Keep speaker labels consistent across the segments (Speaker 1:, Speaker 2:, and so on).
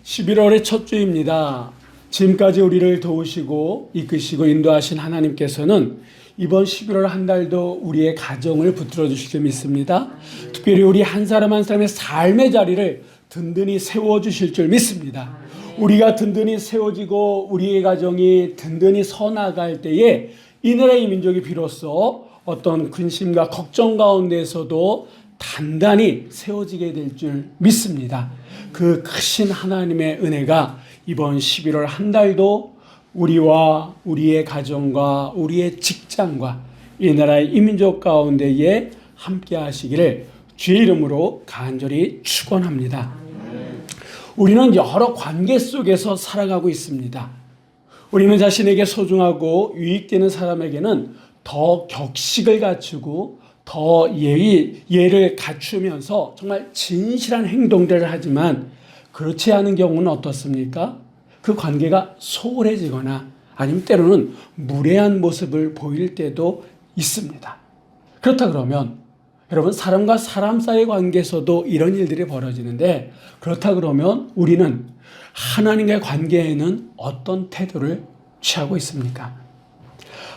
Speaker 1: 11월의 첫 주입니다. 지금까지 우리를 도우시고 이끄시고 인도하신 하나님께서는 이번 11월 한 달도 우리의 가정을 붙들어 주실 줄 믿습니다. 특별히 우리 한 사람 한 사람의 삶의 자리를 든든히 세워주실 줄 믿습니다. 우리가 든든히 세워지고 우리의 가정이 든든히 서나갈 때에 이 나라의 민족이 비로소 어떤 근심과 걱정 가운데서도 단단히 세워지게 될 줄 믿습니다. 그 크신 하나님의 은혜가 이번 11월 한 달도 우리와 우리의 가정과 우리의 직장과 이 나라의 이민족 가운데에 함께 하시기를 주의 이름으로 간절히 축원합니다. 우리는 여러 관계 속에서 살아가고 있습니다. 우리는 자신에게 소중하고 유익되는 사람에게는 더 격식을 갖추고 더 예를 갖추면서 정말 진실한 행동들을 하지만 그렇지 않은 경우는 어떻습니까? 그 관계가 소홀해지거나 아니면 때로는 무례한 모습을 보일 때도 있습니다. 그렇다 그러면 여러분, 사람과 사람 사이의 관계에서도 이런 일들이 벌어지는데, 그렇다 그러면 우리는 하나님과의 관계에는 어떤 태도를 취하고 있습니까?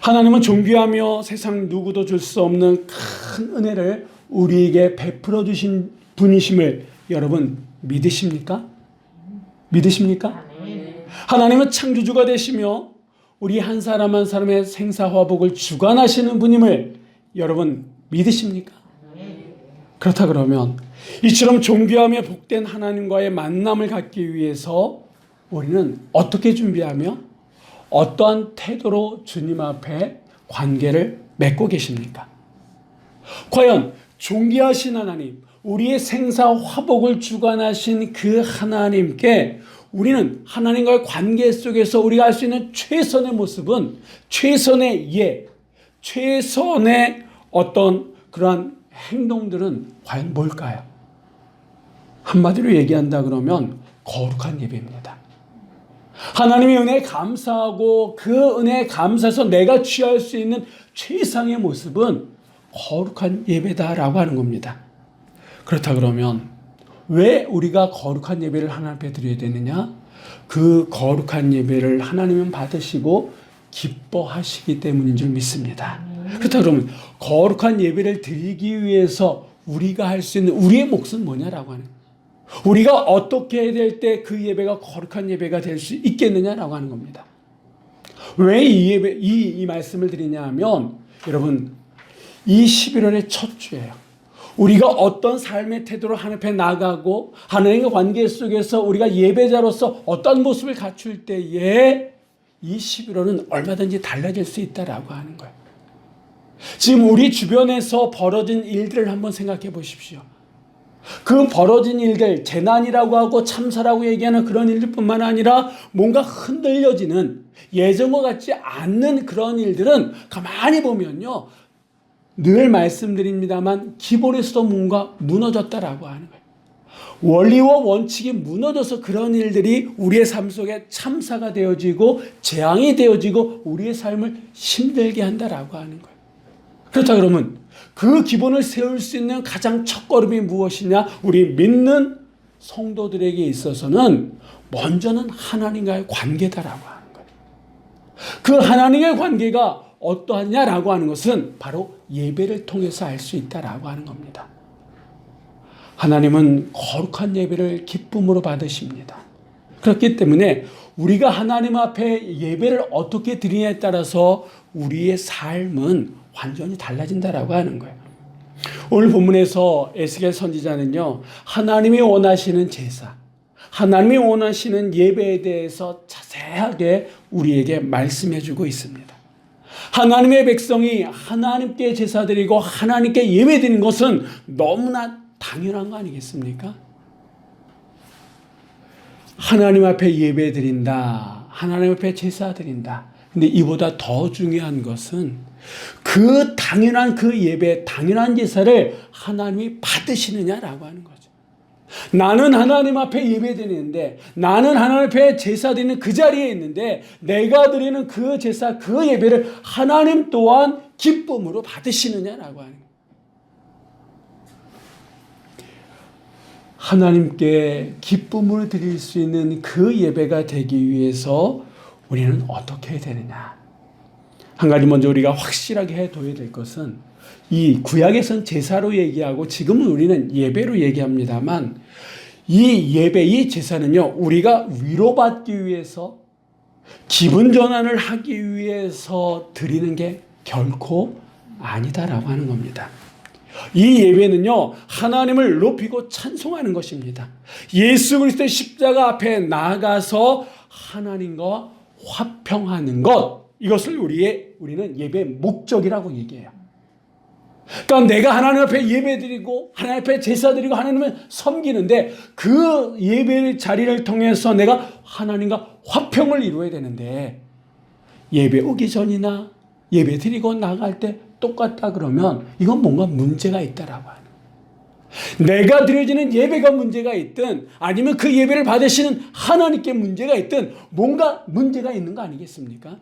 Speaker 1: 하나님은 존귀하며 세상 누구도 줄 수 없는 큰 은혜를 우리에게 베풀어 주신 분이심을 여러분 믿으십니까? 믿으십니까? 하나님은 창조주가 되시며 우리 한 사람 한 사람의 생사화복을 주관하시는 분임을 여러분 믿으십니까? 그렇다 그러면 이처럼 존귀하며 복된 하나님과의 만남을 갖기 위해서 우리는 어떻게 준비하며 어떠한 태도로 주님 앞에 관계를 맺고 계십니까? 과연 존귀하신 하나님, 우리의 생사화복을 주관하신 그 하나님께 우리는 하나님과의 관계 속에서 우리가 할 수 있는 최선의 모습은, 최선의 최선의 어떤 그러한 행동들은 과연 뭘까요? 한마디로 얘기한다 그러면 거룩한 예배입니다. 하나님의 은혜에 감사하고 그 은혜에 감사해서 내가 취할 수 있는 최상의 모습은 거룩한 예배다라고 하는 겁니다. 그렇다 그러면 왜 우리가 거룩한 예배를 하나님 앞에 드려야 되느냐? 그 거룩한 예배를 하나님은 받으시고 기뻐하시기 때문인 줄 믿습니다. 그렇다 그러면 거룩한 예배를 드리기 위해서 우리가 할 수 있는 우리의 몫은 뭐냐라고 하는, 우리가 어떻게 해야 될 때 그 예배가 거룩한 예배가 될 수 있겠느냐라고 하는 겁니다. 왜 이 말씀을 드리냐 하면, 여러분, 이 11월의 첫 주예요. 우리가 어떤 삶의 태도로 하나님 앞에 나가고 하나님과 관계 속에서 우리가 예배자로서 어떤 모습을 갖출 때에 이 11월은 얼마든지 달라질 수 있다라고 하는 거예요. 지금 우리 주변에서 벌어진 일들을 한번 생각해 보십시오. 그 벌어진 일들, 재난이라고 하고 참사라고 얘기하는 그런 일들뿐만 아니라 뭔가 흔들려지는, 예전과 같지 않는 그런 일들은 가만히 보면요, 늘 말씀드립니다만 기본에서도 뭔가 무너졌다라고 하는 거예요. 원리와 원칙이 무너져서 그런 일들이 우리의 삶 속에 참사가 되어지고 재앙이 되어지고 우리의 삶을 힘들게 한다라고 하는 거예요. 그렇다 그러면 그 기본을 세울 수 있는 가장 첫걸음이 무엇이냐? 우리 믿는 성도들에게 있어서는 먼저는 하나님과의 관계다라고 하는 거예요. 그 하나님의 관계가 어떠하냐라고 하는 것은 바로 예배를 통해서 알 수 있다라고 하는 겁니다. 하나님은 거룩한 예배를 기쁨으로 받으십니다. 그렇기 때문에 우리가 하나님 앞에 예배를 어떻게 드리냐에 따라서 우리의 삶은 완전히 달라진다라고 하는 거예요. 오늘 본문에서 에스겔 선지자는요, 하나님이 원하시는 제사, 하나님이 원하시는 예배에 대해서 자세하게 우리에게 말씀해 주고 있습니다. 하나님의 백성이 하나님께 제사 드리고 하나님께 예배 드리는 것은 너무나 당연한 거 아니겠습니까? 하나님 앞에 예배 드린다, 하나님 앞에 제사 드린다. 근데 이보다 더 중요한 것은 그 당연한 그 예배, 당연한 제사를 하나님이 받으시느냐라고 하는 거죠. 나는 하나님 앞에 예배 드리는데, 나는 하나님 앞에 제사 드리는 그 자리에 있는데, 내가 드리는 그 제사, 그 예배를 하나님 또한 기쁨으로 받으시느냐라고 하는 거예요. 하나님께 기쁨을 드릴 수 있는 그 예배가 되기 위해서 우리는 어떻게 해야 되느냐. 한 가지 먼저 우리가 확실하게 해둬야 될 것은, 이 구약에서는 제사로 얘기하고 지금은 우리는 예배로 얘기합니다만, 이 예배, 이 제사는요, 우리가 위로받기 위해서, 기분 전환을 하기 위해서 드리는 게 결코 아니다라고 하는 겁니다. 이 예배는요, 하나님을 높이고 찬송하는 것입니다. 예수 그리스도의 십자가 앞에 나아가서 하나님과 화평하는 것, 이것을 우리는 예배의 목적이라고 얘기해요. 그러니까 내가 하나님 앞에 예배드리고 하나님 앞에 제사드리고 하나님을 섬기는데, 그 예배의 자리를 통해서 내가 하나님과 화평을 이루어야 되는데, 예배 오기 전이나 예배 드리고 나갈 때 똑같다 그러면 이건 뭔가 문제가 있다라고 하는 거예요. 내가 드려지는 예배가 문제가 있든 아니면 그 예배를 받으시는 하나님께 문제가 있든 뭔가 문제가 있는 거 아니겠습니까?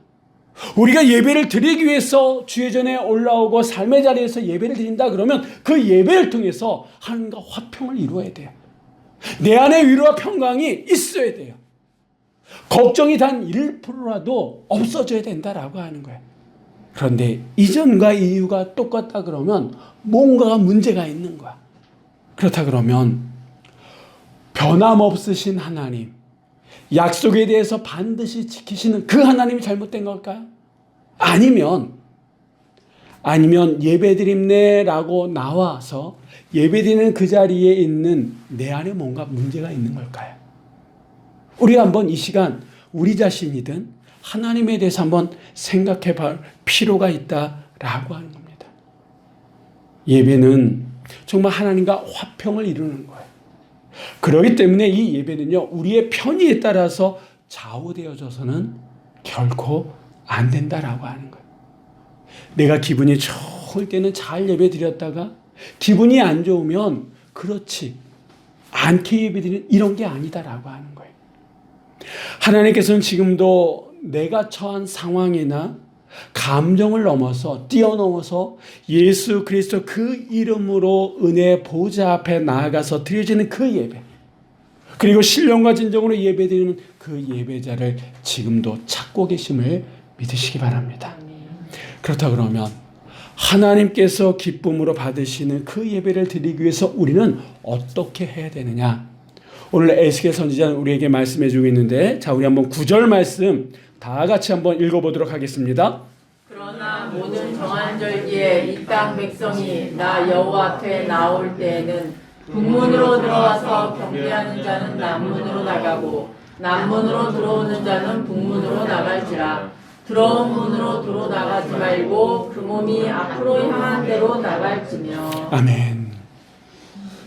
Speaker 1: 우리가 예배를 드리기 위해서 주의 전에 올라오고 삶의 자리에서 예배를 드린다 그러면 그 예배를 통해서 하나님과 화평을 이루어야 돼요. 내 안에 위로와 평강이 있어야 돼요. 걱정이 단 1%라도 없어져야 된다라고 하는 거예요. 그런데 이전과 이유가 똑같다 그러면 뭔가가 문제가 있는 거야. 그렇다 그러면 변함없으신 하나님, 약속에 대해서 반드시 지키시는 그 하나님이 잘못된 걸까요? 아니면 예배드립네라고 나와서 예배드리는 그 자리에 있는 내 안에 뭔가 문제가 있는 걸까요? 우리 한번 이 시간 우리 자신이든 하나님에 대해서 한번 생각해 볼 필요가 있다라고 하는 겁니다. 예배는 정말 하나님과 화평을 이루는 거예요. 그렇기 때문에 이 예배는요, 우리의 편의에 따라서 좌우되어져서는 결코 안 된다라고 하는 거예요. 내가 기분이 좋을 때는 잘 예배 드렸다가 기분이 안 좋으면 그렇지 않게 예배 드리는 이런 게 아니다라고 하는 거예요. 하나님께서는 지금도 내가 처한 상황이나 감정을 뛰어넘어서 예수 그리스도 그 이름으로 은혜의 보좌 앞에 나아가서 드려지는 그 예배, 그리고 신령과 진정으로 예배드리는 그 예배자를 지금도 찾고 계심을 믿으시기 바랍니다. 그렇다 그러면 하나님께서 기쁨으로 받으시는 그 예배를 드리기 위해서 우리는 어떻게 해야 되느냐? 오늘 에스겔 선지자는 우리에게 말씀해 주고 있는데, 자, 우리 한번 9절 말씀 다 같이 한번 읽어보도록 하겠습니다.
Speaker 2: 그러나 모든 정한 절기에 이 땅 백성이 나 여호와 앞에 나올 때에는 북문으로 들어와서 경배하는 자는 남문으로 나가고 남문으로 들어오는 자는 북문으로 나갈지라. 들어온 문으로 들어나가지 말고 그 몸이 앞으로 향한 대로 나갈지며.
Speaker 1: 아멘.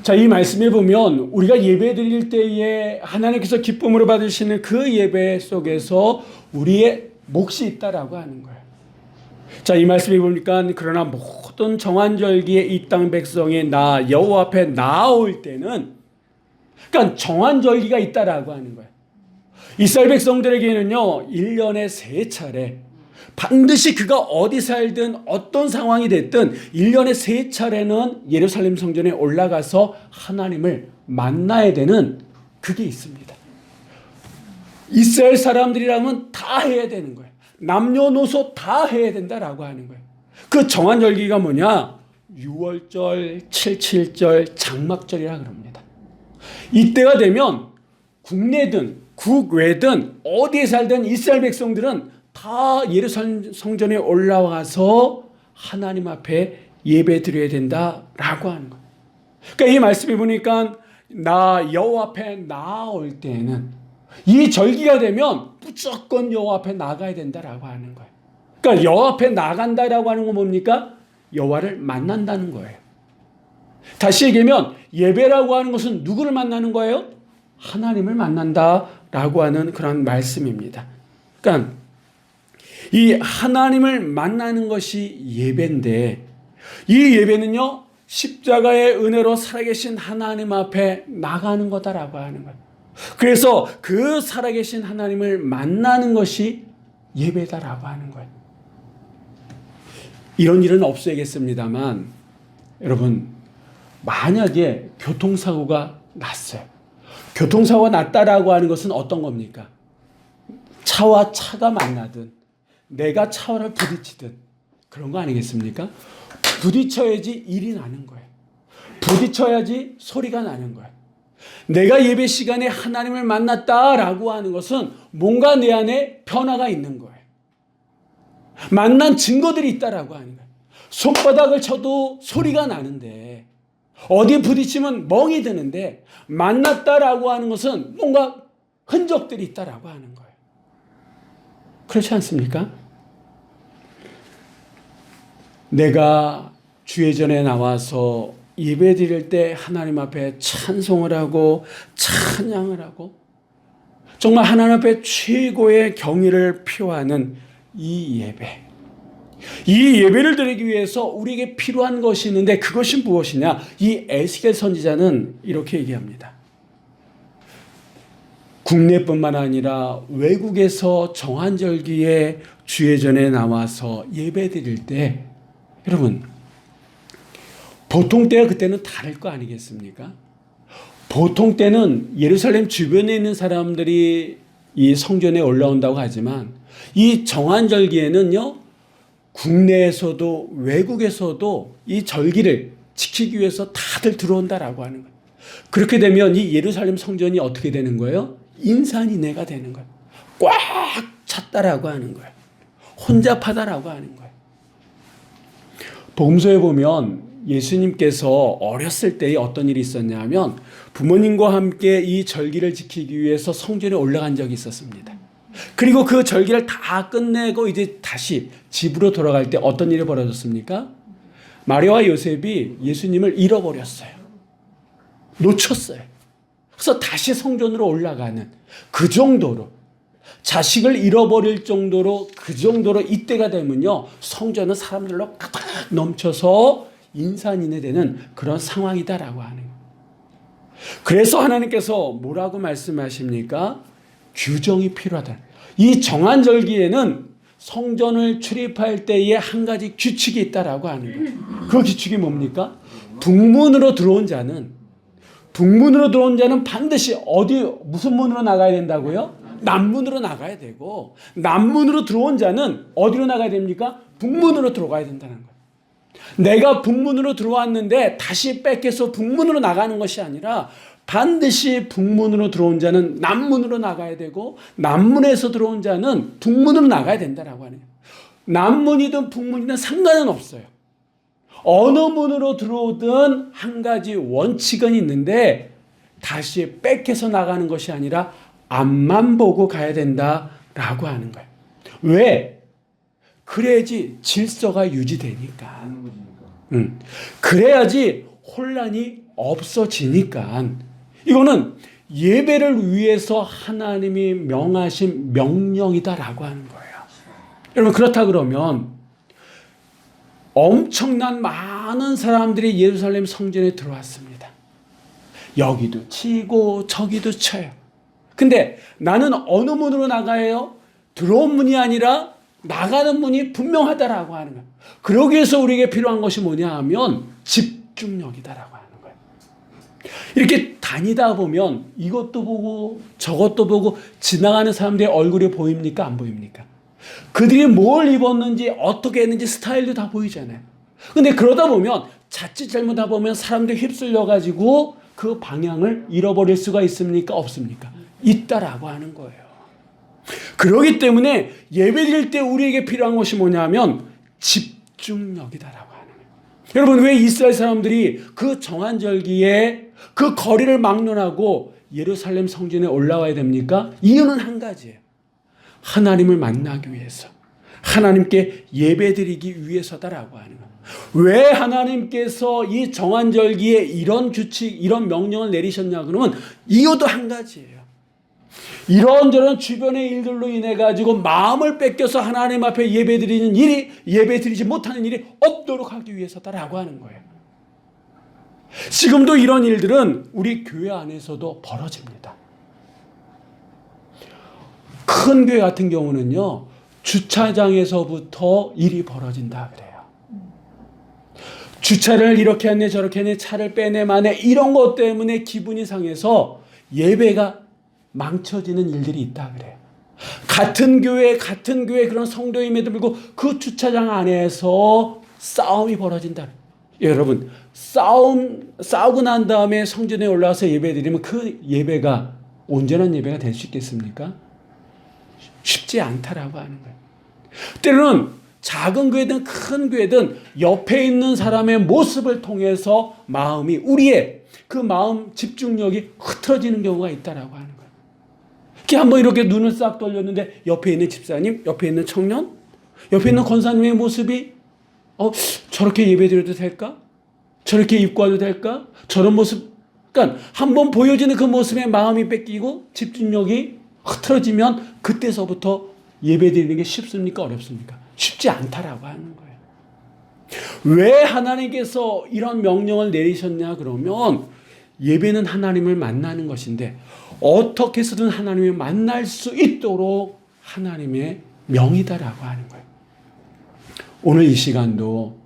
Speaker 1: 자, 이 말씀에 보면 우리가 예배 드릴 때에 하나님께서 기쁨으로 받으시는 그 예배 속에서 우리의 몫이 있다라고 하는 거예요. 자, 이 말씀에 보니까 그러나 모든 정한절기에 이 땅 백성이 나 여호와 앞에 나올 때는, 그러니까 정한절기가 있다라고 하는 거예요. 이스라엘 백성들에게는요, 1년에 3차례 반드시 그가 어디 살든 어떤 상황이 됐든 1년에 3차례는 예루살렘 성전에 올라가서 하나님을 만나야 되는 그게 있습니다. 이스라엘 사람들이라면 다 해야 되는 거예요. 남녀노소 다 해야 된다라고 하는 거예요. 그 정한 절기가 뭐냐? 6월절, 77절, 장막절이라 그럽니다. 이때가 되면 국내든 국외든 어디에 살든 이스라엘 백성들은 다 예루살렘 성전에 올라와서 하나님 앞에 예배 드려야 된다라고 하는 거예요. 그러니까 이 말씀에 보니까 나 여호와 앞에 나올 때는 이 절기가 되면 무조건 여호와 앞에 나가야 된다라고 하는 거예요. 그러니까 여호와 앞에 나간다라고 하는 건 뭡니까? 여호와를 만난다는 거예요. 다시 얘기하면 예배라고 하는 것은 누구를 만나는 거예요? 하나님을 만난다라고 하는 그런 말씀입니다. 그러니까 이 하나님을 만나는 것이 예배인데, 이 예배는요, 십자가의 은혜로 살아계신 하나님 앞에 나가는 거다라고 하는 거예요. 그래서 그 살아계신 하나님을 만나는 것이 예배다라고 하는 거예요. 이런 일은 없어야겠습니다만, 여러분, 만약에 교통사고가 났어요. 교통사고가 났다라고 하는 것은 어떤 겁니까? 차와 차가 만나든 내가 차와를 부딪히든 그런 거 아니겠습니까? 부딪혀야지 일이 나는 거예요. 부딪혀야지 소리가 나는 거예요. 내가 예배 시간에 하나님을 만났다라고 하는 것은 뭔가 내 안에 변화가 있는 거예요. 만난 증거들이 있다라고 하는 거예요. 손바닥을 쳐도 소리가 나는데 어디에 부딪히면 멍이 드는데 만났다라고 하는 것은 뭔가 흔적들이 있다라고 하는 거예요. 그렇지 않습니까? 내가 주의 전에 나와서 예배 드릴 때 하나님 앞에 찬송을 하고 찬양을 하고 정말 하나님 앞에 최고의 경의를 표하는 이 예배. 이 예배를 드리기 위해서 우리에게 필요한 것이 있는데 그것이 무엇이냐? 이 에스겔 선지자는 이렇게 얘기합니다. 국내뿐만 아니라 외국에서 정한절기에 주의 전에 나와서 예배 드릴 때 여러분 보통 때와 그때는 다를 거 아니겠습니까? 보통 때는 예루살렘 주변에 있는 사람들이 이 성전에 올라온다고 하지만 이 정한절기에는요 국내에서도 외국에서도 이 절기를 지키기 위해서 다들 들어온다라고 하는 거예요. 그렇게 되면 이 예루살렘 성전이 어떻게 되는 거예요? 인산인해가 되는 거예요. 꽉 찼다라고 하는 거예요. 혼잡하다라고 하는 거예요. 복음서에 보면 예수님께서 어렸을 때에 어떤 일이 있었냐면 부모님과 함께 이 절기를 지키기 위해서 성전에 올라간 적이 있었습니다. 그리고 그 절기를 다 끝내고 이제 다시 집으로 돌아갈 때 어떤 일이 벌어졌습니까? 마리아와 요셉이 예수님을 잃어버렸어요. 놓쳤어요. 그래서 다시 성전으로 올라가는 그 정도로 자식을 잃어버릴 정도로 그 정도로 이때가 되면요 성전은 사람들로 가득 넘쳐서 인산인해되는 그런 상황이다라고 하는 거예요. 그래서 하나님께서 뭐라고 말씀하십니까? 규정이 필요하다. 이 정한절기에는 성전을 출입할 때에 한 가지 규칙이 있다라고 하는 거예요. 그 규칙이 뭡니까? 북문으로 들어온 자는 반드시 무슨 문으로 나가야 된다고요? 남문으로 나가야 되고 남문으로 들어온 자는 어디로 나가야 됩니까? 북문으로 들어가야 된다는 거예요. 내가 북문으로 들어왔는데 다시 뺏겨서 북문으로 나가는 것이 아니라 반드시 북문으로 들어온 자는 남문으로 나가야 되고 남문에서 들어온 자는 북문으로 나가야 된다라고 하네요. 남문이든 북문이든 상관은 없어요. 어느 문으로 들어오든 한 가지 원칙은 있는데 다시 뺏겨서 나가는 것이 아니라 앞만 보고 가야 된다라고 하는 거예요. 왜? 그래야지 질서가 유지되니까. 그래야지 혼란이 없어지니까. 이거는 예배를 위해서 하나님이 명하신 명령이다라고 하는 거예요. 여러분 그렇다 그러면 엄청난 많은 사람들이 예루살렘 성전에 들어왔습니다. 여기도 치고 저기도 쳐요. 근데 나는 어느 문으로 나가요? 들어온 문이 아니라 나가는 문이 분명하다라고 하는 거예요. 그러기 위해서 우리에게 필요한 것이 뭐냐 하면 집중력이다라고 하는 거예요. 이렇게 다니다 보면 이것도 보고 저것도 보고 지나가는 사람들의 얼굴이 보입니까? 안 보입니까? 그들이 뭘 입었는지 어떻게 했는지 스타일도 다 보이잖아요. 근데 그러다 보면 자칫 잘못하다 보면 사람들이 휩쓸려 가지고 그 방향을 잃어버릴 수가 있습니까? 없습니까? 있다라고 하는 거예요. 그렇기 때문에 예배드릴 때 우리에게 필요한 것이 뭐냐면 집중력이다라고 하는 거예요. 여러분 왜 이스라엘 사람들이 그 정한절기에 그 거리를 막론하고 예루살렘 성전에 올라와야 됩니까? 이유는 한 가지예요. 하나님을 만나기 위해서, 하나님께 예배드리기 위해서다라고 하는 거예요. 왜 하나님께서 이 정한절기에 이런 규칙, 이런 명령을 내리셨냐 그러면 이유도 한 가지예요. 이런저런 주변의 일들로 인해 가지고 마음을 뺏겨서 하나님 앞에 예배드리는 일이, 예배드리지 못하는 일이 없도록 하기 위해서다라고 하는 거예요. 지금도 이런 일들은 우리 교회 안에서도 벌어집니다. 큰 교회 같은 경우는요, 주차장에서부터 일이 벌어진다 그래요. 주차를 이렇게 했네 저렇게 했네 차를 빼내 마네 이런 것 때문에 기분이 상해서 예배가 망쳐지는 일들이 있다 그래요. 같은 교회 그런 성도임에도 불구하고 그 주차장 안에서 싸움이 벌어진다. 여러분 싸우고 난 다음에 성전에 올라와서 예배드리면 그 예배가 온전한 예배가 될 수 있겠습니까? 쉽지 않다라고 하는 거예요. 때로는 작은 교회든 큰 교회든 옆에 있는 사람의 모습을 통해서 우리의 그 마음 집중력이 흐트러지는 경우가 있다라고 하는 거예요. 한번 이렇게 눈을 싹 돌렸는데 옆에 있는 집사님, 옆에 있는 청년, 옆에 있는 권사님의 모습이 저렇게 예배드려도 될까? 저렇게 입고 와도 될까? 저런 모습, 그러니까 한번 보여지는 그 모습에 마음이 뺏기고 집중력이 흐트러지면 그때서부터 예배드리는 게 쉽습니까? 어렵습니까? 쉽지 않다라고 하는 거예요. 왜 하나님께서 이런 명령을 내리셨냐 그러면 예배는 하나님을 만나는 것인데 어떻게 해서든 하나님을 만날 수 있도록 하나님의 명이다라고 하는 거예요. 오늘 이 시간도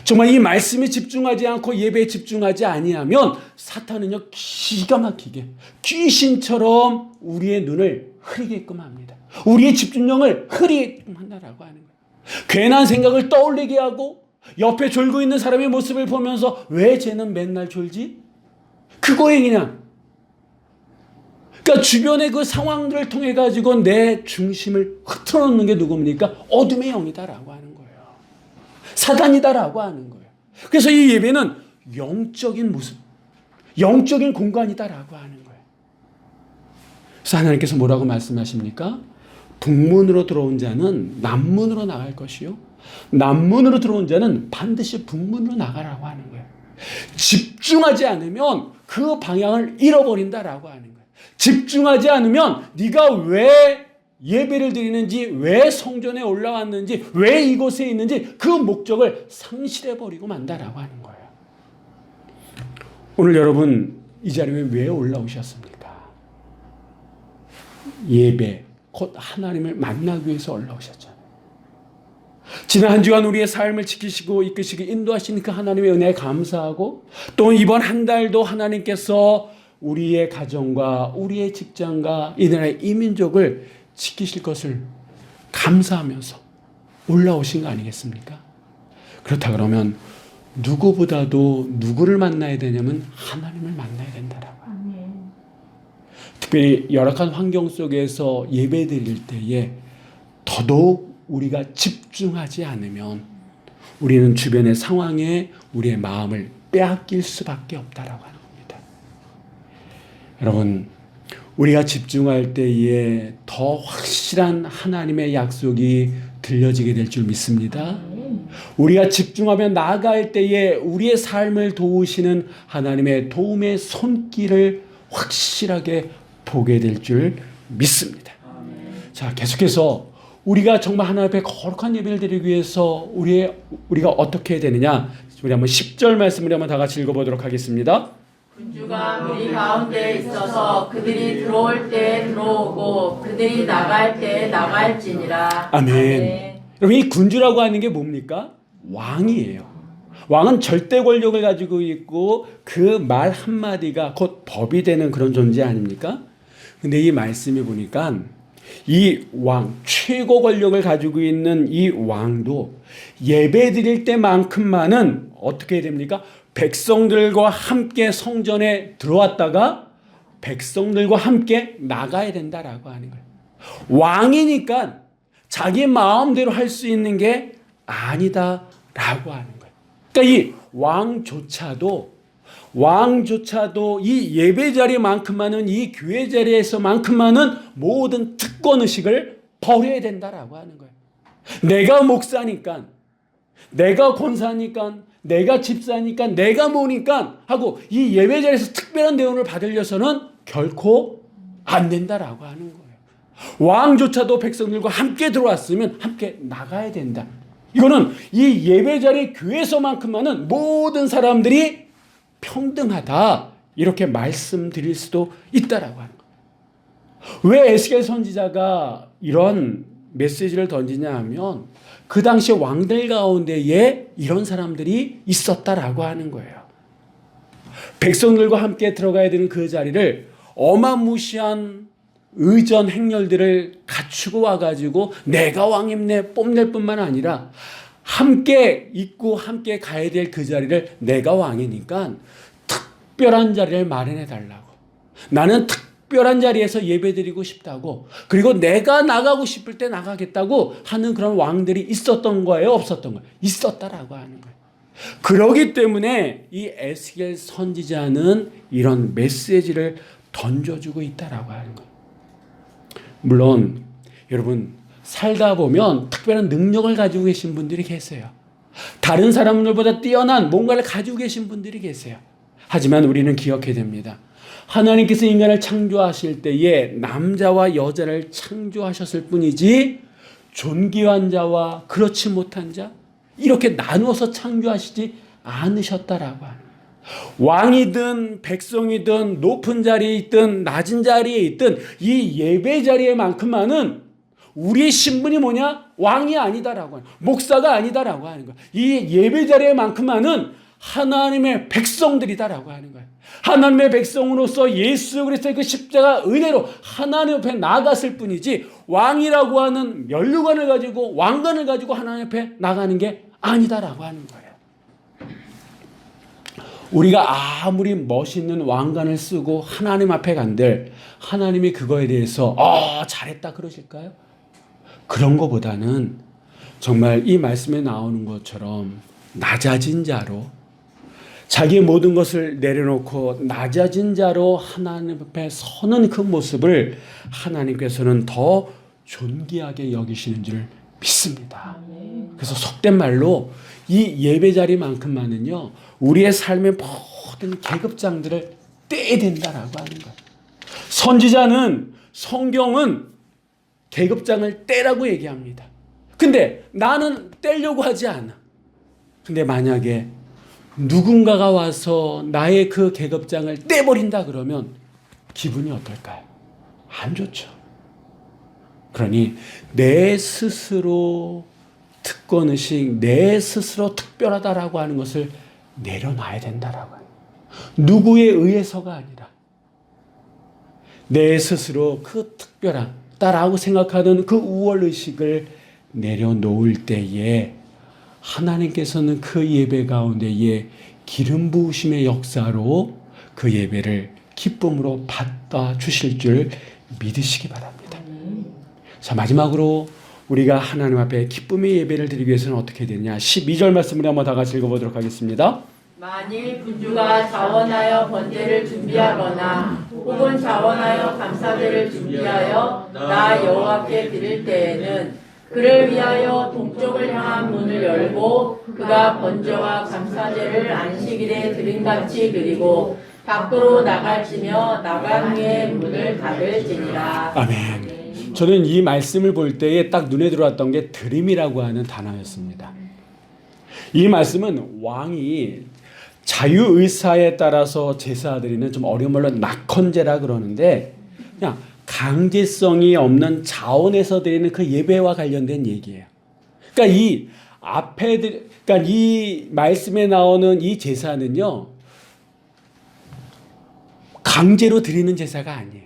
Speaker 1: 정말 이 말씀에 집중하지 않고 예배에 집중하지 아니하면 사탄은요 기가 막히게 귀신처럼 우리의 눈을 흐리게끔 합니다. 우리의 집중력을 흐리게끔 한다라고 하는 거예요. 괜한 생각을 떠올리게 하고 옆에 졸고 있는 사람의 모습을 보면서 왜 쟤는 맨날 졸지? 그거에 그냥 그러니까 주변의 그 상황들을 통해 가지고 내 중심을 흐트러 놓는 게 누굽니까? 어둠의 영이다라고 하는 거예요. 사단이다라고 하는 거예요. 그래서 이 예배는 영적인 모습, 영적인 공간이다라고 하는 거예요. 그래서 하나님께서 뭐라고 말씀하십니까? 북문으로 들어온 자는 남문으로 나갈 것이요. 남문으로 들어온 자는 반드시 북문으로 나가라고 하는 거예요. 집중하지 않으면 그 방향을 잃어버린다라고 하는 거예요. 집중하지 않으면 네가 왜 예배를 드리는지, 왜 성전에 올라왔는지, 왜 이곳에 있는지 그 목적을 상실해버리고 만다라고 하는 거예요. 오늘 여러분 이 자리에 왜 올라오셨습니까? 예배, 곧 하나님을 만나기 위해서 올라오셨잖아요. 지난 한 주간 우리의 삶을 지키시고 이끄시고 인도하시는 그 하나님의 은혜에 감사하고 또 이번 한 달도 하나님께서 우리의 가정과 우리의 직장과 이 나라의 이민족을 지키실 것을 감사하면서 올라오신 거 아니겠습니까? 그렇다 그러면 누구보다도 누구를 만나야 되냐면 하나님을 만나야 된다라고. 특별히 열악한 환경 속에서 예배 드릴 때에 더더욱 우리가 집중하지 않으면 우리는 주변의 상황에 우리의 마음을 빼앗길 수밖에 없다라고 하는 겁니다. 여러분, 우리가 집중할 때에 더 확실한 하나님의 약속이 들려지게 될 줄 믿습니다. 우리가 집중하며 나아갈 때에 우리의 삶을 도우시는 하나님의 도움의 손길을 확실하게 보게 될 줄 믿습니다. 자, 계속해서 우리가 정말 하나님 앞에 거룩한 예배를 드리기 위해서 우리가 어떻게 해야 되느냐? 우리 한번 10절 말씀을 한번 다 같이 읽어보도록 하겠습니다.
Speaker 2: 군주가 우리 가운데 있어서 그들이 들어올 때 들어오고 그들이 나갈 때 나갈지니라.
Speaker 1: 아멘. 여러분, 이 군주라고 하는 게 뭡니까? 왕이에요. 왕은 절대 권력을 가지고 있고 그 말 한마디가 곧 법이 되는 그런 존재 아닙니까? 근데 이 말씀에 보니까 이 왕, 최고 권력을 가지고 있는 이 왕도 예배 드릴 때만큼만은 어떻게 해야 됩니까? 백성들과 함께 성전에 들어왔다가 백성들과 함께 나가야 된다라고 하는 거예요. 왕이니까 자기 마음대로 할 수 있는 게 아니다라고 하는 거예요. 그러니까 이 왕조차도 이 예배 자리만큼만은 이 교회 자리에서만큼만은 모든 특권의식을 버려야 된다라고 하는 거예요. 내가 목사니까, 내가 권사니까, 내가 집사니까, 내가 뭐니까 하고 이 예배 자리에서 특별한 대우를 받으려서는 결코 안 된다라고 하는 거예요. 왕조차도 백성들과 함께 들어왔으면 함께 나가야 된다. 이거는 이 예배 자리 교회에서만큼만은 모든 사람들이 평등하다 이렇게 말씀드릴 수도 있다라고 하는 거예요. 왜 에스겔 선지자가 이런 메시지를 던지냐 하면 그 당시 왕들 가운데에 이런 사람들이 있었다라고 하는 거예요. 백성들과 함께 들어가야 되는 그 자리를 어마무시한 의전 행렬들을 갖추고 와가지고 내가 왕임내 뽐낼 뿐만 아니라 함께 있고 함께 가야 될 그 자리를 내가 왕이니까 특별한 자리를 마련해 달라고. 나는 특별한 자리에서 예배드리고 싶다고. 그리고 내가 나가고 싶을 때 나가겠다고 하는 그런 왕들이 있었던 거예요? 없었던 거예요? 있었다라고 하는 거예요. 그러기 때문에 이 에스겔 선지자는 이런 메시지를 던져주고 있다라고 하는 거예요. 물론 여러분 살다 보면 특별한 능력을 가지고 계신 분들이 계세요. 다른 사람들보다 뛰어난 뭔가를 가지고 계신 분들이 계세요. 하지만 우리는 기억해야 됩니다. 하나님께서 인간을 창조하실 때에 남자와 여자를 창조하셨을 뿐이지 존귀한 자와 그렇지 못한 자 이렇게 나누어서 창조하시지 않으셨다라고 하는 거예요. 왕이든 백성이든 높은 자리에 있든 낮은 자리에 있든 이 예배 자리에만큼만은 우리의 신분이 뭐냐? 왕이 아니다라고 하는 거예요. 목사가 아니다라고 하는 거예요. 이 예배 자리에만큼만은 하나님의 백성들이다라고 하는 거예요. 하나님의 백성으로서 예수 그리스도의 그 십자가 은혜로 하나님 앞에 나갔을 뿐이지 왕이라고 하는 면류관을 가지고 왕관을 가지고 하나님 앞에 나가는 게 아니다라고 하는 거예요. 우리가 아무리 멋있는 왕관을 쓰고 하나님 앞에 간들 하나님이 그거에 대해서 잘했다 그러실까요? 그런 것보다는 정말 이 말씀에 나오는 것처럼 낮아진 자로 자기의 모든 것을 내려놓고 낮아진 자로 하나님 앞에 서는 그 모습을 하나님께서는 더 존귀하게 여기시는 줄 믿습니다. 그래서 속된 말로 이 예배 자리만큼만은요 우리의 삶의 모든 계급장들을 떼야 된다라고 하는 거예요. 선지자는 성경은 계급장을 떼라고 얘기합니다. 근데 나는 떼려고 하지 않아. 근데 만약에 누군가가 와서 나의 그 계급장을 떼버린다 그러면 기분이 어떨까요? 안 좋죠. 그러니 내 스스로 특권의식, 내 스스로 특별하다라고 하는 것을 내려놔야 된다라고 해요. 누구에 의해서가 아니라 내 스스로 그 특별하다라고 생각하는 그 우월의식을 내려놓을 때에 하나님께서는 그 예배 가운데에 기름 부으심의 역사로 그 예배를 기쁨으로 받아 주실 줄 믿으시기 바랍니다. 자, 마지막으로 우리가 하나님 앞에 기쁨의 예배를 드리기 위해서는 어떻게 되느냐? 12절 말씀을 한번 다 같이 읽어보도록 하겠습니다.
Speaker 2: 만일 군주가 자원하여 번제를 준비하거나 혹은 자원하여 감사제를 준비하여 나 여호와께 드릴 때에는 그를 위하여 동쪽을 향한 문을 열고 그가 번제와 감사제를 안식일에 드림같이 드리고 밖으로 나갈지며 나간 후에 문을 닫을지니라.
Speaker 1: 아멘. 저는 이 말씀을 볼 때에 딱 눈에 들어왔던 게 드림이라고 하는 단어였습니다. 이 말씀은 왕이 자유의사에 따라서 제사드리는 좀 어려운 말로 낙헌제라 그러는데 그냥 강제성이 없는 자원에서 드리는 그 예배와 관련된 얘기예요. 그러니까 이 앞에 그러니까 이 말씀에 나오는 이 제사는요. 강제로 드리는 제사가 아니에요.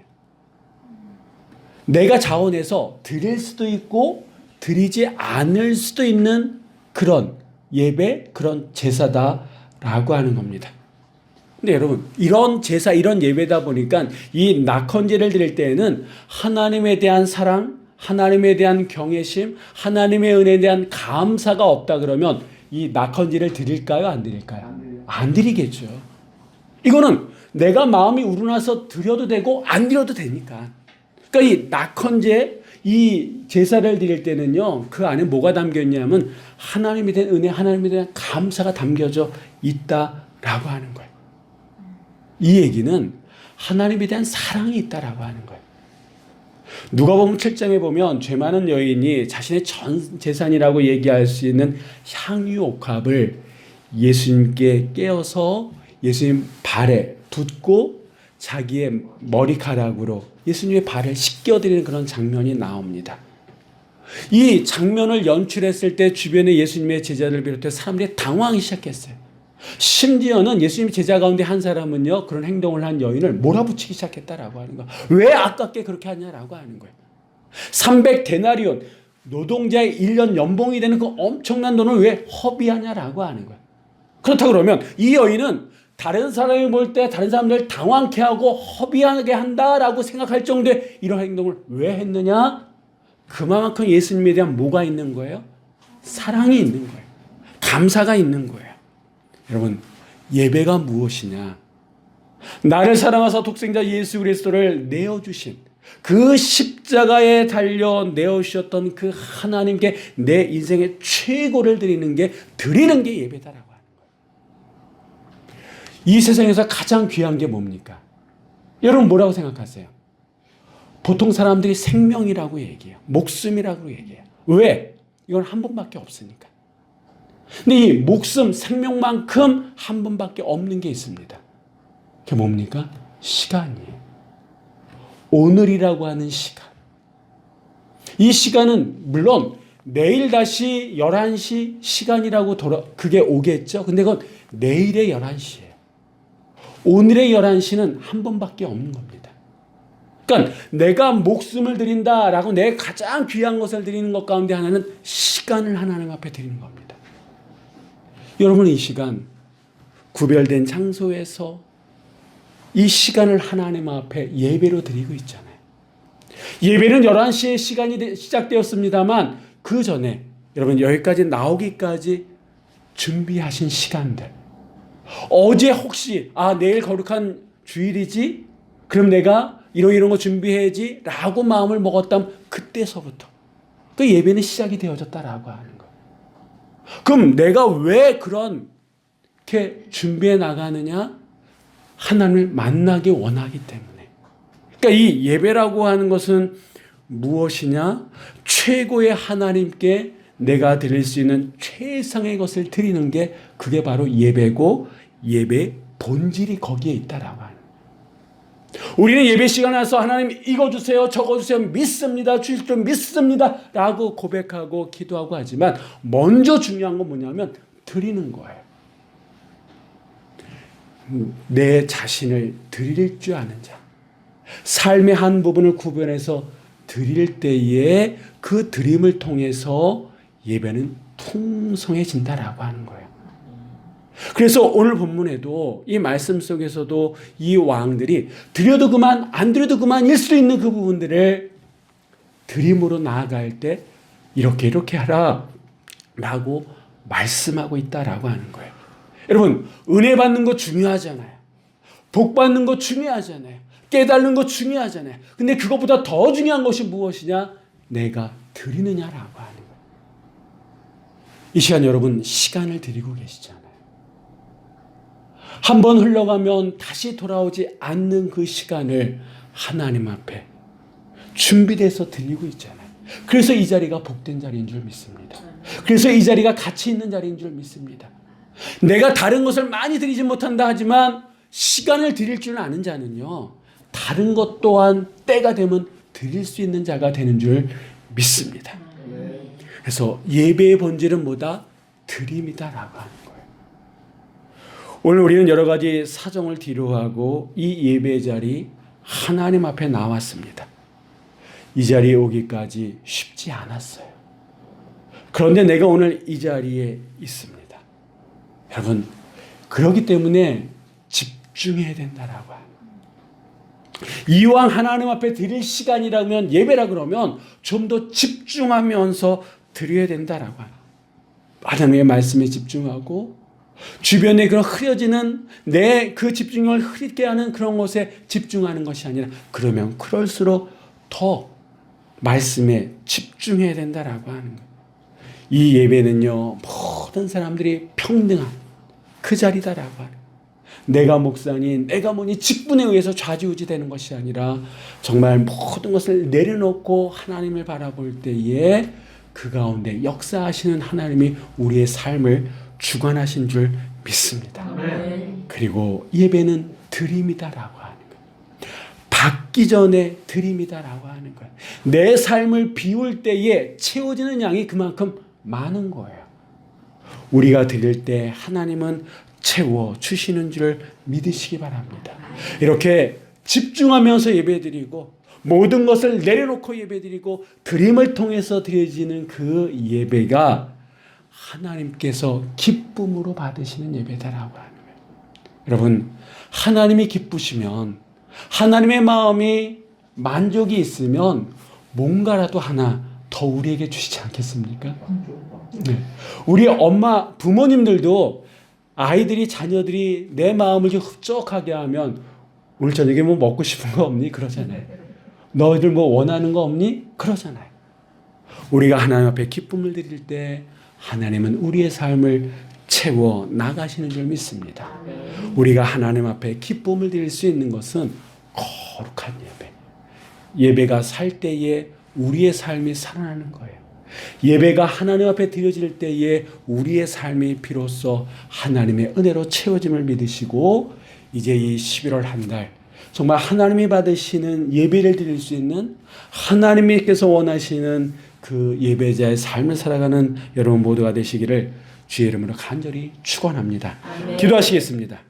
Speaker 1: 내가 자원해서 드릴 수도 있고 드리지 않을 수도 있는 그런 예배, 그런 제사다라고 하는 겁니다. 근데 여러분 이런 제사, 이런 예배다 보니까 이 낙헌제를 드릴 때에는 하나님에 대한 사랑, 하나님에 대한 경외심, 하나님의 은혜에 대한 감사가 없다 그러면 이 낙헌제를 드릴까요? 안 드릴까요? 안 드리겠죠. 이거는 내가 마음이 우러나서 드려도 되고 안 드려도 되니까. 그러니까 이 낙헌제, 이 제사를 드릴 때는요, 그 안에 뭐가 담겨 있냐면 하나님에 대한 은혜, 하나님에 대한 감사가 담겨져 있다라고 하는 거예요. 이 얘기는 하나님에 대한 사랑이 있다라고 하는 거예요. 누가복음 7장에 보면 죄 많은 여인이 자신의 전 재산이라고 얘기할 수 있는 향유옥합을 예수님께 깨어서 예수님 발에 붓고 자기의 머리카락으로 예수님의 발을 씻겨드리는 그런 장면이 나옵니다. 이 장면을 연출했을 때 주변에 예수님의 제자를 비롯해 사람들이 당황하기 시작했어요. 심지어는 예수님 제자 가운데 한 사람은요, 그런 행동을 한 여인을 몰아붙이기 시작했다라고 하는 거예요. 왜 아깝게 그렇게 하냐라고 하는 거예요. 300데나리온, 노동자의 1년 연봉이 되는 그 엄청난 돈을 왜 허비하냐라고 하는 거예요. 그렇다고 그러면 이 여인은 다른 사람이 볼 때 다른 사람들 당황케 하고 허비하게 한다라고 생각할 정도의 이런 행동을 왜 했느냐? 그만큼 예수님에 대한 뭐가 있는 거예요? 사랑이 있는 거예요. 감사가 있는 거예요. 여러분, 예배가 무엇이냐? 나를 사랑하사 독생자 예수 그리스도를 내어주신 그 십자가에 달려 내어주셨던 그 하나님께 내 인생의 최고를 드리는 게 예배다라고 하는 거예요. 이 세상에서 가장 귀한 게 뭡니까? 여러분 뭐라고 생각하세요? 보통 사람들이 생명이라고 얘기해요. 목숨이라고 얘기해요. 왜? 이건 한 번밖에 없으니까. 근데 이 목숨, 생명만큼 한 번밖에 없는 게 있습니다. 그게 뭡니까? 시간이에요. 오늘이라고 하는 시간. 이 시간은 물론 내일 다시 11시 시간이라고 그게 오겠죠. 근데 그건 내일의 11시예요. 오늘의 11시는 한 번밖에 없는 겁니다. 그러니까 내가 목숨을 드린다라고 내 가장 귀한 것을 드리는 것 가운데 하나는 시간을 하나님 앞에 드리는 겁니다. 여러분, 이 시간 구별된 장소에서 이 시간을 하나님 앞에 예배로 드리고 있잖아요. 예배는 11시에 시간이 시작되었습니다만 그 전에 여러분 여기까지 나오기까지 준비하신 시간들. 어제 혹시 내일 거룩한 주일이지? 그럼 내가 이런 거 준비해야지 라고 마음을 먹었다면 그때서부터 그 예배는 시작이 되어졌다라고 하는 거예요. 그럼 내가 왜 그렇게 준비해 나가느냐? 하나님을 만나기 원하기 때문에. 그러니까 이 예배라고 하는 것은 무엇이냐? 최고의 하나님께 내가 드릴 수 있는 최상의 것을 드리는 게 그게 바로 예배고 예배의 본질이 거기에 있다라고 하는. 우리는 예배 시간에 와서 하나님 이거 주세요 저거 주세요 믿습니다 주실 줄 믿습니다 라고 고백하고 기도하고 하지만 먼저 중요한 건 뭐냐면 드리는 거예요. 내 자신을 드릴 줄 아는 자, 삶의 한 부분을 구별해서 드릴 때에 그 드림을 통해서 예배는 풍성해진다라고 하는 거예요. 그래서 오늘 본문에도 이 말씀 속에서도 이 왕들이 드려도 그만 안 드려도 그만일 수 있는 그 부분들을 드림으로 나아갈 때 이렇게 하라 라고 말씀하고 있다라고 하는 거예요. 여러분, 은혜 받는 거 중요하잖아요. 복 받는 거 중요하잖아요. 깨닫는 거 중요하잖아요. 근데 그것보다 더 중요한 것이 무엇이냐? 내가 드리느냐라고 하는 거예요. 이 시간 여러분 시간을 드리고 계시잖아요. 한번 흘러가면 다시 돌아오지 않는 그 시간을 하나님 앞에 준비돼서 드리고 있잖아요. 그래서 이 자리가 복된 자리인 줄 믿습니다. 그래서 이 자리가 가치 있는 자리인 줄 믿습니다. 내가 다른 것을 많이 드리지 못한다 하지만 시간을 드릴 줄 아는 자는요, 다른 것 또한 때가 되면 드릴 수 있는 자가 되는 줄 믿습니다. 그래서 예배의 본질은 뭐다? 드림이다라고 하는 거예요. 오늘 우리는 여러 가지 사정을 뒤로하고 이 예배 자리 하나님 앞에 나왔습니다. 이 자리에 오기까지 쉽지 않았어요. 그런데 내가 오늘 이 자리에 있습니다. 여러분, 그렇기 때문에 집중해야 된다라고 하는 거예요. 이왕 하나님 앞에 드릴 시간이라면 예배라 그러면 좀 더 집중하면서 드려야 된다라고 하는 거예요. 하나님의 말씀에 집중하고 주변에 그런 흐려지는 내 그 집중력을 흐리게 하는 그런 것에 집중하는 것이 아니라 그러면 그럴수록 더 말씀에 집중해야 된다라고 하는 거예요. 이 예배는요, 모든 사람들이 평등한 그 자리다라고 하는 거예요. 내가 목사니 내가 뭐니 직분에 의해서 좌지우지 되는 것이 아니라 정말 모든 것을 내려놓고 하나님을 바라볼 때에 그 가운데 역사하시는 하나님이 우리의 삶을 주관하신 줄 믿습니다. 그리고 예배는 드림이다라고 하는 거예요. 죽기 전에 드림이다라고 하는 거예요. 내 삶을 비울 때에 채워지는 양이 그만큼 많은 거예요. 우리가 드릴 때 하나님은 채워 주시는 줄 믿으시기 바랍니다. 이렇게 집중하면서 예배드리고 모든 것을 내려놓고 예배드리고 드림을 통해서 드려지는 그 예배가 하나님께서 기쁨으로 받으시는 예배다라고 하는 거예요. 여러분, 하나님이 기쁘시면, 하나님의 마음이 만족이 있으면 뭔가라도 하나 더 우리에게 주시지 않겠습니까? 네. 우리 엄마, 부모님들도 아이들이, 자녀들이 내 마음을 좀 흡족하게 하면 오늘 저녁에 뭐 먹고 싶은 거 없니? 그러잖아요. 너희들 뭐 원하는 거 없니? 그러잖아요. 우리가 하나님 앞에 기쁨을 드릴 때 하나님은 우리의 삶을 채워 나가시는 줄 믿습니다. 우리가 하나님 앞에 기쁨을 드릴 수 있는 것은 거룩한 예배. 예배가 살 때에 우리의 삶이 살아나는 거예요. 예배가 하나님 앞에 드려질 때에 우리의 삶이 비로소 하나님의 은혜로 채워짐을 믿으시고 이제 이 11월 한 달 정말 하나님이 받으시는 예배를 드릴 수 있는 하나님께서 원하시는 그 예배자의 삶을 살아가는 여러분 모두가 되시기를 주의 이름으로 간절히 축원합니다. 기도하시겠습니다.